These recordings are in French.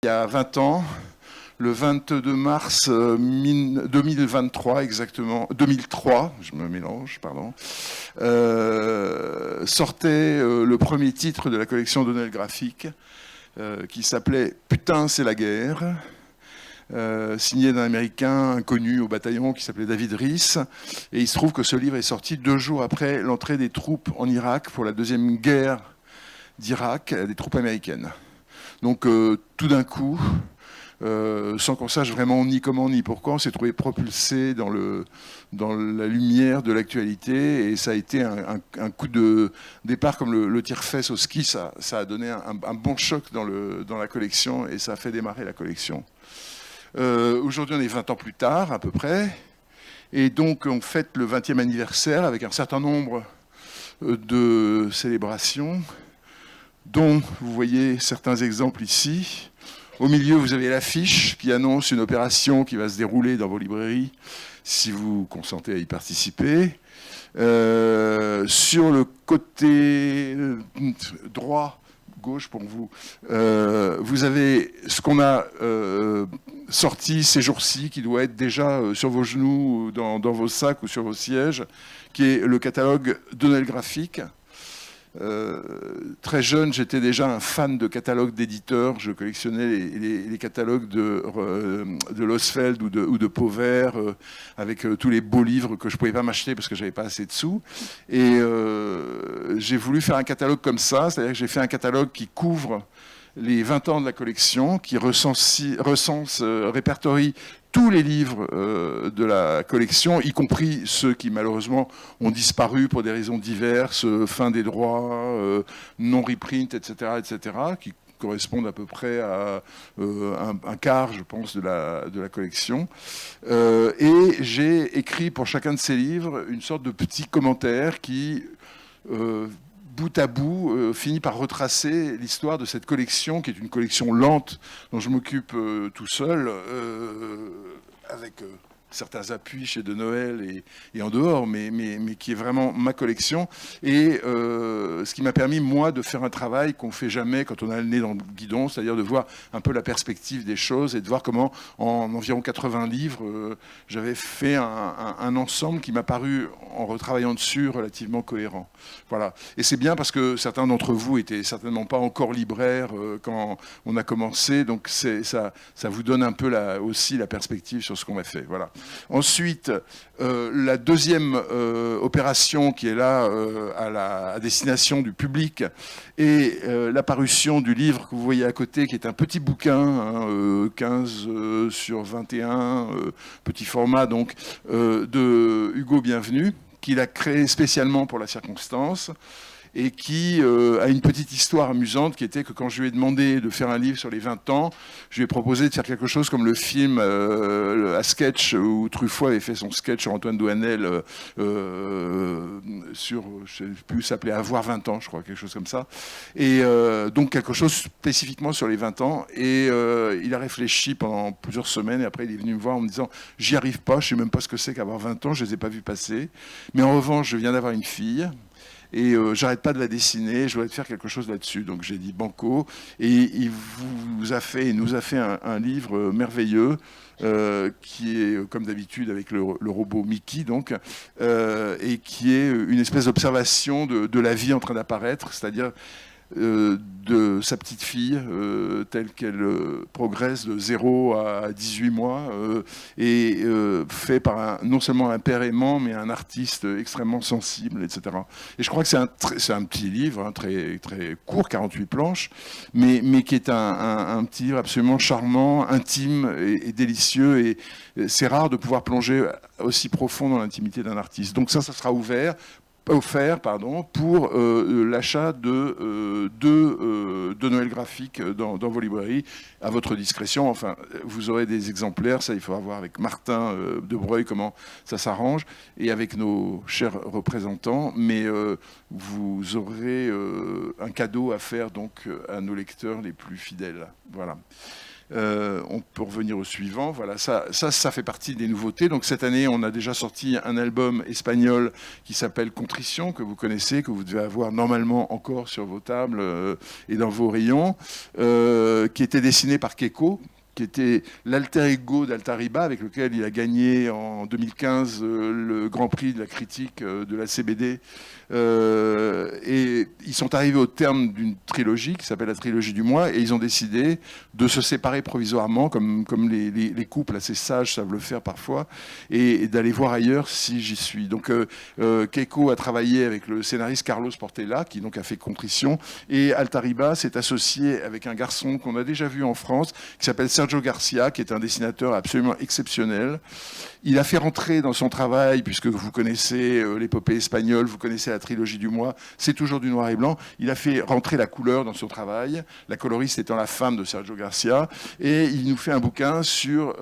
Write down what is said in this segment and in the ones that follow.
y a 20 ans, le 22 mars 2023 exactement, 2003, je me mélange, pardon, sortait le premier titre de la collection Donnell Graphic qui s'appelait « Putain, c'est la guerre ». Signé d'un Américain inconnu au bataillon qui s'appelait David Rees. Et il se trouve que ce livre est sorti 2 jours après l'entrée des troupes en Irak pour la deuxième guerre d'Irak, des troupes américaines. Donc tout d'un coup, sans qu'on sache vraiment ni comment ni pourquoi, on s'est trouvé propulsé dans la lumière de l'actualité, et ça a été un coup de départ comme le tire-fesse au ski. Ça a donné un bon choc dans la collection, et ça a fait démarrer la collection. Aujourd'hui, on est 20 ans plus tard, à peu près, et donc on fête le 20e anniversaire avec un certain nombre de célébrations, dont vous voyez certains exemples ici. Au milieu, vous avez l'affiche qui annonce une opération qui va se dérouler dans vos librairies si vous consentez à y participer. Sur le côté droit, gauche pour vous, vous avez ce qu'on a sorti ces jours-ci, qui doit être déjà sur vos genoux, dans vos sacs ou sur vos sièges, qui est le catalogue Donnell Graphic. Très jeune, j'étais déjà un fan de catalogues d'éditeurs. Je collectionnais les catalogues de Losfeld ou de Pauvert, avec tous les beaux livres que je ne pouvais pas m'acheter parce que je n'avais pas assez de sous. Et j'ai voulu faire un catalogue comme ça, c'est-à-dire que j'ai fait un catalogue qui couvre les 20 ans de la collection, qui répertorie tous les livres de la collection, y compris ceux qui malheureusement ont disparu pour des raisons diverses, fin des droits, non-reprint, etc., qui correspondent à peu près à un quart, je pense, de la collection. Et j'ai écrit pour chacun de ces livres une sorte de petit commentaire qui bout à bout, finit par retracer l'histoire de cette collection, qui est une collection lente, dont je m'occupe tout seul, avec certains appuis chez De Noël et en dehors, mais qui est vraiment ma collection. Et ce qui m'a permis, moi, de faire un travail qu'on ne fait jamais quand on a le nez dans le guidon, c'est-à-dire de voir un peu la perspective des choses et de voir comment, en environ 80 livres, j'avais fait un ensemble qui m'a paru, en retravaillant dessus, relativement cohérent. Voilà. Et c'est bien parce que certains d'entre vous étaient certainement pas encore libraires quand on a commencé, donc ça vous donne un peu aussi la perspective sur ce qu'on a fait. Voilà. Ensuite, la deuxième opération qui est là à destination du public est l'apparition du livre que vous voyez à côté, qui est un petit bouquin, 15 sur 21, petit format, donc, de Hugo Bienvenu, qu'il a créé spécialement pour la circonstance, et qui a une petite histoire amusante, qui était que quand je lui ai demandé de faire un livre sur les 20 ans, je lui ai proposé de faire quelque chose comme le film à sketch où Truffaut avait fait son sketch sur Antoine Doinel sur, je ne sais plus, s'appelait Avoir 20 ans, je crois, quelque chose comme ça. Et donc quelque chose spécifiquement sur les 20 ans. Et il a réfléchi pendant plusieurs semaines, et après il est venu me voir en me disant « J'y arrive pas, je ne sais même pas ce que c'est qu'avoir 20 ans, je ne les ai pas vus passer. Mais en revanche, je viens d'avoir une fille. » Et j'arrête pas de la dessiner, je dois faire quelque chose là-dessus. Donc j'ai dit banco, et il nous a fait un livre merveilleux qui est, comme d'habitude, avec le robot Mickey, donc, et qui est une espèce d'observation de la vie en train d'apparaître, c'est-à-dire de sa petite fille telle qu'elle progresse de 0 à 18 mois et fait par non seulement un père aimant mais un artiste extrêmement sensible, etc. Et je crois que c'est un petit livre, hein, très, très court, 48 planches, mais qui est un petit livre absolument charmant, intime et délicieux, et c'est rare de pouvoir plonger aussi profond dans l'intimité d'un artiste. Donc ça sera offert pour l'achat de Noël graphique dans vos librairies, à votre discrétion. Enfin, vous aurez des exemplaires, ça il faudra voir avec Martin de Breuil comment ça s'arrange, et avec nos chers représentants, mais vous aurez un cadeau à faire donc à nos lecteurs les plus fidèles. Voilà. On peut revenir au suivant. Voilà, ça fait partie des nouveautés. Donc cette année, on a déjà sorti un album espagnol qui s'appelle Contrition, que vous connaissez, que vous devez avoir normalement encore sur vos tables et dans vos rayons, qui était dessiné par Keiko, qui était l'alter ego d'Altariba, avec lequel il a gagné en 2015 le Grand Prix de la critique de la CBD. Et ils sont arrivés au terme d'une trilogie qui s'appelle la trilogie du mois, et ils ont décidé de se séparer provisoirement, comme les couples assez sages savent le faire parfois, et d'aller voir ailleurs si j'y suis. Donc Keiko a travaillé avec le scénariste Carlos Portela, qui donc a fait Contrition, et Altariba s'est associé avec un garçon qu'on a déjà vu en France, qui s'appelle Sergio Garcia, qui est un dessinateur absolument exceptionnel. Il a fait rentrer dans son travail, puisque vous connaissez l'épopée espagnole, vous connaissez la trilogie du mois, c'est toujours du noir et blanc, il a fait rentrer la couleur dans son travail, la coloriste étant la femme de Sergio Garcia, et il nous fait un bouquin sur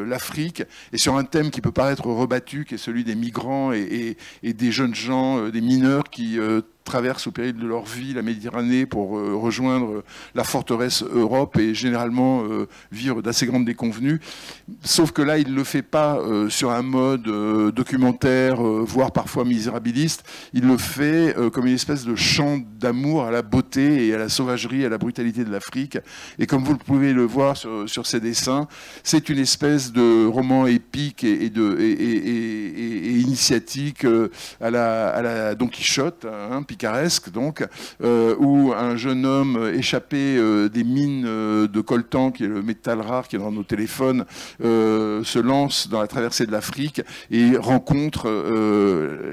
l'Afrique, et sur un thème qui peut paraître rebattu, qui est celui des migrants et des jeunes gens, des mineurs qui traversent au péril de leur vie la Méditerranée pour rejoindre la forteresse Europe et généralement vivre d'assez grandes déconvenues. Sauf que là, il ne le fait pas sur un mode documentaire, voire parfois misérabiliste. Il le fait comme une espèce de chant d'amour à la beauté et à la sauvagerie, à la brutalité de l'Afrique. Et comme vous pouvez le voir sur ces dessins, c'est une espèce de roman épique et initiatique à la Don Quichotte, hein, picaresque donc, où un jeune homme échappé des mines de coltan, qui est le métal rare qui est dans nos téléphones, se lance dans la traversée de l'Afrique et rencontre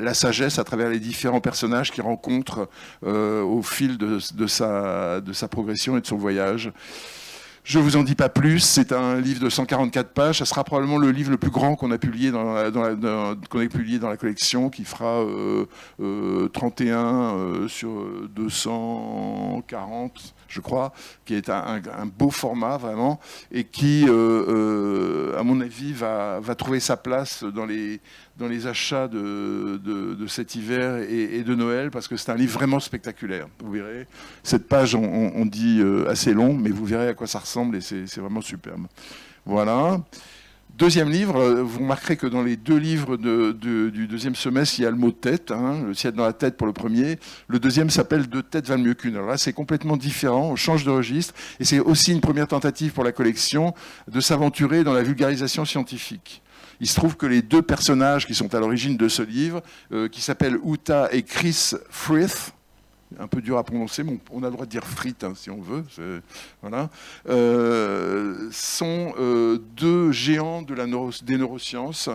la sagesse à travers les différents personnages qu'il rencontre au fil de sa progression et de son voyage. Je ne vous en dis pas plus, c'est un livre de 144 pages, ça sera probablement le livre le plus grand qu'on a publié dans la collection, qui fera 31 sur 240, je crois, qui est un beau format vraiment, et qui, à mon avis, va trouver sa place dans les achats de cet hiver et de Noël, parce que c'est un livre vraiment spectaculaire. Vous verrez, cette page, on dit assez long, mais vous verrez à quoi ça ressemble, et c'est vraiment superbe. Voilà. Deuxième livre, vous remarquerez que dans les deux livres du deuxième semestre, il y a le mot tête, hein, le ciel dans la tête pour le premier. Le deuxième s'appelle Deux têtes valent mieux qu'une. Alors là, c'est complètement différent, on change de registre, et c'est aussi une première tentative pour la collection de s'aventurer dans la vulgarisation scientifique. Il se trouve que les deux personnages qui sont à l'origine de ce livre, qui s'appellent Uta et Chris Frith, un peu dur à prononcer, mais on a le droit de dire frites hein, si on veut, voilà, sont deux géants des neurosciences,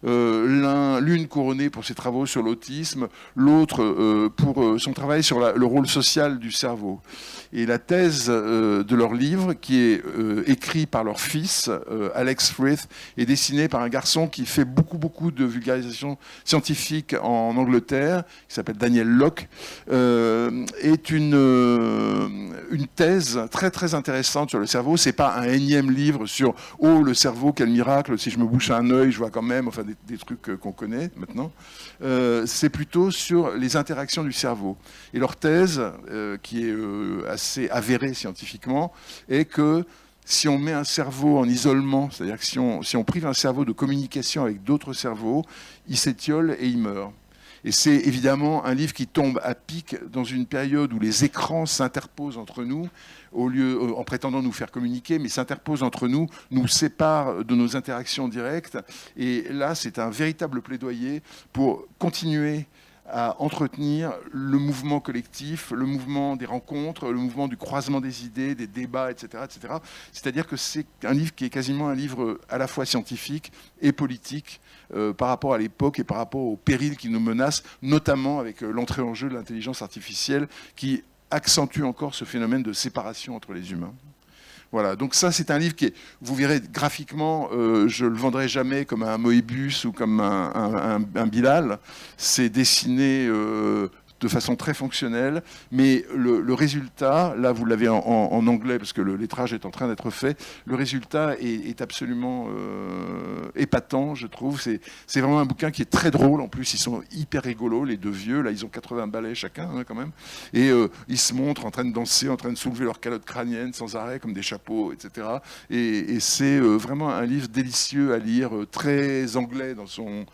l'une couronnée pour ses travaux sur l'autisme, l'autre pour son travail sur le rôle social du cerveau. Et la thèse de leur livre, qui est écrit par leur fils, Alex Frith, est dessinée par un garçon qui fait beaucoup de vulgarisation scientifique en Angleterre, qui s'appelle Daniel Locke, est une thèse très intéressante sur le cerveau. C'est pas un énième livre sur « Oh, le cerveau, quel miracle, si je me bouche un œil, je vois quand même », enfin des trucs qu'on connaît maintenant. C'est plutôt sur les interactions du cerveau. Et leur thèse, qui est assez avérée scientifiquement, est que si on met un cerveau en isolement, c'est-à-dire que si on prive un cerveau de communication avec d'autres cerveaux, il s'étiole et il meurt. Et c'est évidemment un livre qui tombe à pic dans une période où les écrans s'interposent entre nous, en prétendant nous faire communiquer, mais s'interposent entre nous, nous séparent de nos interactions directes. Et là, c'est un véritable plaidoyer pour continuer à entretenir le mouvement collectif, le mouvement des rencontres, le mouvement du croisement des idées, des débats, etc. etc. C'est-à-dire que c'est un livre qui est quasiment un livre à la fois scientifique et politique par rapport à l'époque et par rapport aux périls qui nous menacent, notamment avec l'entrée en jeu de l'intelligence artificielle qui accentue encore ce phénomène de séparation entre les humains. Voilà, donc ça c'est un livre qui est, vous verrez graphiquement, je le vendrai jamais comme un Moebius ou comme un Bilal. C'est dessiné de façon très fonctionnelle, mais le résultat, là vous l'avez en anglais parce que le lettrage est en train d'être fait, le résultat est absolument épatant, je trouve. C'est vraiment un bouquin qui est très drôle, en plus ils sont hyper rigolos, les deux vieux, là ils ont 80 balais chacun hein, quand même, et ils se montrent en train de danser, en train de soulever leur calotte crânienne sans arrêt, comme des chapeaux, etc. Et c'est vraiment un livre délicieux à lire, très anglais dans son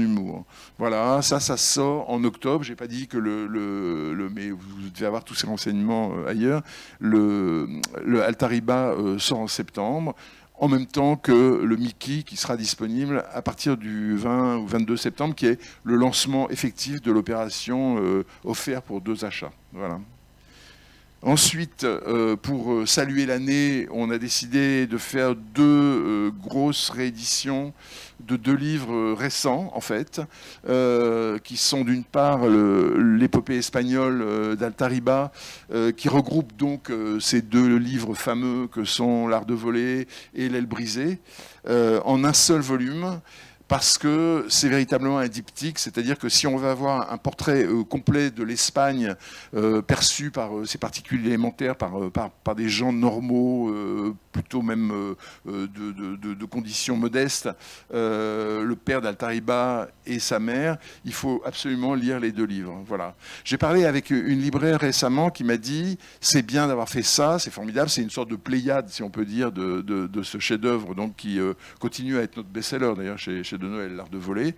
humour. Voilà, ça sort en octobre. J'ai pas dit que mais vous devez avoir tous ces renseignements ailleurs. Le Altariba sort en septembre, en même temps que le Mickey qui sera disponible à partir du 20 ou 22 septembre, qui est le lancement effectif de l'opération offert pour 2 achats. Voilà. Ensuite, pour saluer l'année, on a décidé de faire 2 grosses rééditions de 2 livres récents, en fait, qui sont d'une part l'épopée espagnole d'Altariba, qui regroupe donc ces 2 livres fameux que sont L'Art de voler et L'aile brisée, en un seul volume. Parce que c'est véritablement un diptyque, c'est-à-dire que si on veut avoir un portrait complet de l'Espagne perçu par ses particules élémentaires, par des gens normaux, plutôt même de conditions modestes, le père d'Altariba et sa mère, il faut absolument lire les 2 livres. Voilà. J'ai parlé avec une libraire récemment qui m'a dit « c'est bien d'avoir fait ça, c'est formidable, c'est une sorte de pléiade, si on peut dire, de ce chef-d'œuvre donc qui continue à être notre best-seller d'ailleurs chez de Noël, L'Art de voler.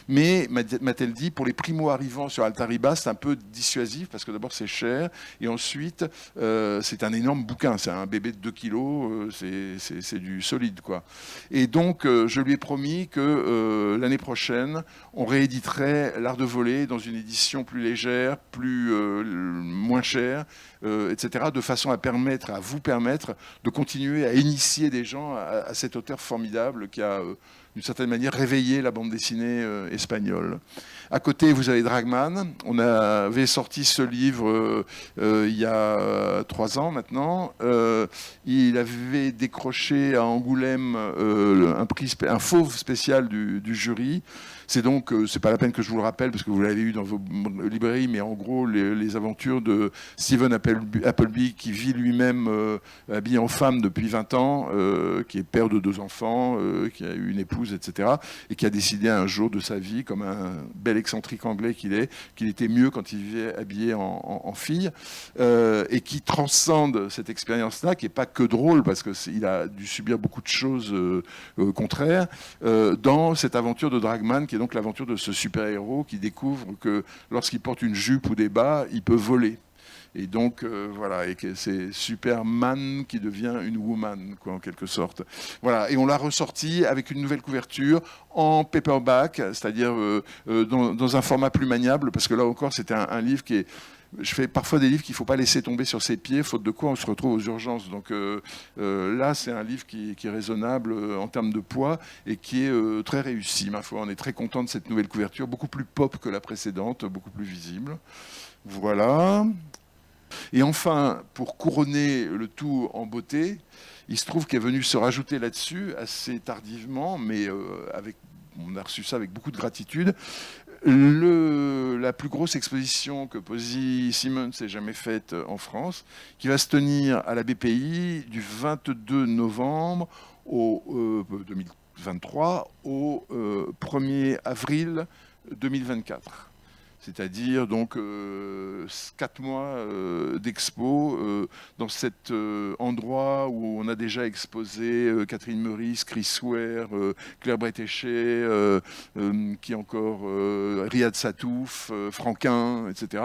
Mais, m'a-t-elle dit, pour les primo-arrivants sur Altariba, c'est un peu dissuasif, parce que d'abord c'est cher, et ensuite c'est un énorme bouquin, c'est un bébé de 2 kilos, c'est du solide, quoi. Et donc, je lui ai promis que l'année prochaine, on rééditerait L'Art de voler dans une édition plus légère, moins chère, etc., de façon à vous permettre de continuer à initier des gens à cet auteur formidable qui a d'une certaine manière réveillé la bande dessinée espagnole. À côté, vous avez Dragman. On avait sorti ce livre il y a 3 ans maintenant. Il avait décroché à Angoulême un fauve spécial du jury. C'est donc, c'est pas la peine que je vous le rappelle parce que vous l'avez eu dans vos librairies, mais en gros, les aventures de Stephen Appleby, qui vit lui-même habillé en femme depuis 20 ans, qui est père de 2 enfants, qui a eu une épouse, etc., et qui a décidé un jour de sa vie, comme un bel excentrique anglais qu'il était mieux quand il vivait habillé en fille, et qui transcende cette expérience-là, qui n'est pas que drôle, parce qu'il a dû subir beaucoup de choses contraires, dans cette aventure de Dragman, qui est donc l'aventure de ce super-héros qui découvre que lorsqu'il porte une jupe ou des bas, il peut voler. Et donc, voilà, et que c'est Superman qui devient une woman, quoi, en quelque sorte. Voilà, et on l'a ressorti avec une nouvelle couverture en paperback, c'est-à-dire dans un format plus maniable, parce que là encore, c'était un livre qui est... Je fais parfois des livres qu'il ne faut pas laisser tomber sur ses pieds, faute de quoi on se retrouve aux urgences. Donc là, c'est un livre qui est raisonnable en termes de poids et qui est très réussi. Ma foi, on est très content de cette nouvelle couverture, beaucoup plus pop que la précédente, beaucoup plus visible. Voilà. Et enfin, pour couronner le tout en beauté, il se trouve qu'est venu se rajouter là-dessus, assez tardivement, mais on a reçu ça avec beaucoup de gratitude, la plus grosse exposition que Posy Simmonds ait jamais faite en France, qui va se tenir à la BPI du 22 novembre au 2023 au 1er avril 2024. C'est-à-dire donc 4 mois d'expo dans cet endroit où on a déjà exposé Catherine Meurice, Chris Ware, Claire Bretéché, qui encore Riyad Satouf, Franquin, etc.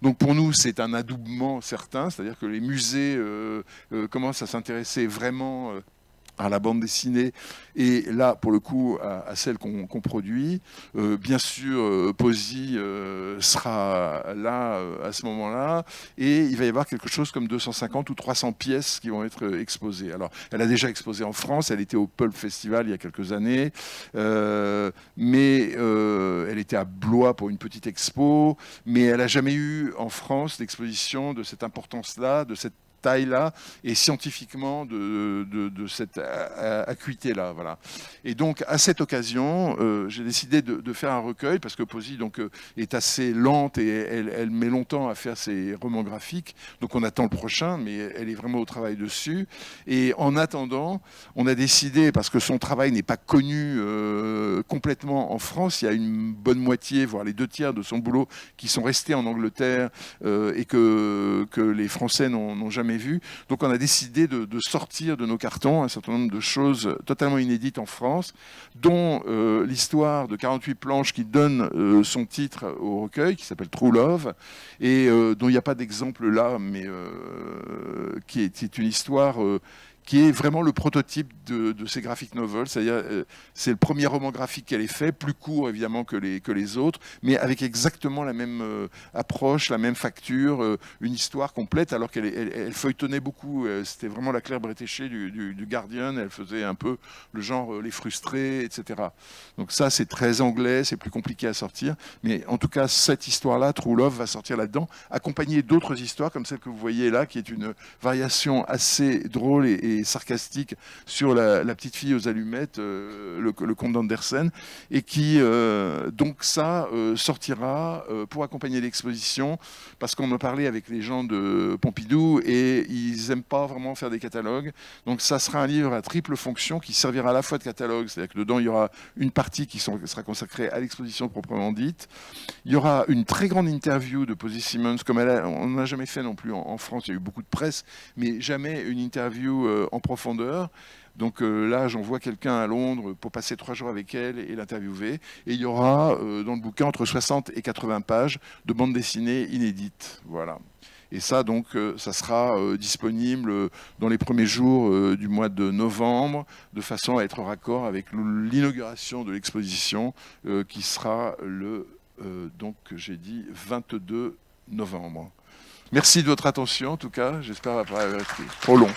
Donc pour nous, c'est un adoubement certain, c'est-à-dire que les musées commencent à s'intéresser vraiment à la bande dessinée, et là, pour le coup, à celle qu'on produit. Bien sûr, Posy sera là à ce moment-là, et il va y avoir quelque chose comme 250 ou 300 pièces qui vont être exposées. Alors, elle a déjà exposé en France, elle était au Pulp Festival il y a quelques années, mais elle était à Blois pour une petite expo, mais elle n'a jamais eu en France d'exposition de cette importance-là, de cette taille-là et scientifiquement de cette acuité-là. Voilà. Et donc, à cette occasion, j'ai décidé de faire un recueil, parce que Posy donc, est assez lente et elle met longtemps à faire ses romans graphiques. Donc, on attend le prochain, mais elle est vraiment au travail dessus. Et en attendant, on a décidé, parce que son travail n'est pas connu complètement en France, il y a une bonne moitié, voire les 2/3 de son boulot qui sont restés en Angleterre et que les Français n'ont jamais vu. Donc on a décidé de sortir de nos cartons un certain nombre de choses totalement inédites en France, dont l'histoire de 48 planches qui donne son titre au recueil, qui s'appelle True Love, et dont il n'y a pas d'exemple là, mais qui est une histoire qui est vraiment le prototype de ces graphic novels, c'est-à-dire c'est le premier roman graphique qu'elle ait fait, plus court évidemment que les autres, mais avec exactement la même approche, la même facture, une histoire complète, alors qu'elle feuilletonnait beaucoup. C'était vraiment la Claire Bretéché du Guardian, elle faisait un peu le genre Les Frustrés, etc. Donc ça, c'est très anglais, c'est plus compliqué à sortir, mais en tout cas, cette histoire-là, True Love, va sortir là-dedans, accompagnée d'autres histoires, comme celle que vous voyez là, qui est une variation assez drôle et sarcastique sur la petite fille aux allumettes, le conte d'Andersen, et qui, donc ça, sortira pour accompagner l'exposition, parce qu'on me parlait avec les gens de Pompidou, et ils n'aiment pas vraiment faire des catalogues. Donc ça sera un livre à triple fonction qui servira à la fois de catalogue, c'est-à-dire que dedans, il y aura une partie qui sera consacrée à l'exposition proprement dite. Il y aura une très grande interview de Posy Simmonds, comme on n'a jamais fait non plus en France, il y a eu beaucoup de presse, mais jamais une interview en profondeur. Donc là, j'envoie quelqu'un à Londres pour passer 3 jours avec elle et l'interviewer. Et il y aura dans le bouquin entre 60 et 80 pages de bande dessinée inédite. Voilà. Et ça, donc, ça sera disponible dans les premiers jours du mois de novembre, de façon à être raccord avec l'inauguration de l'exposition qui sera le, donc, j'ai dit, 22 novembre. Merci de votre attention, en tout cas. J'espère avoir été trop long.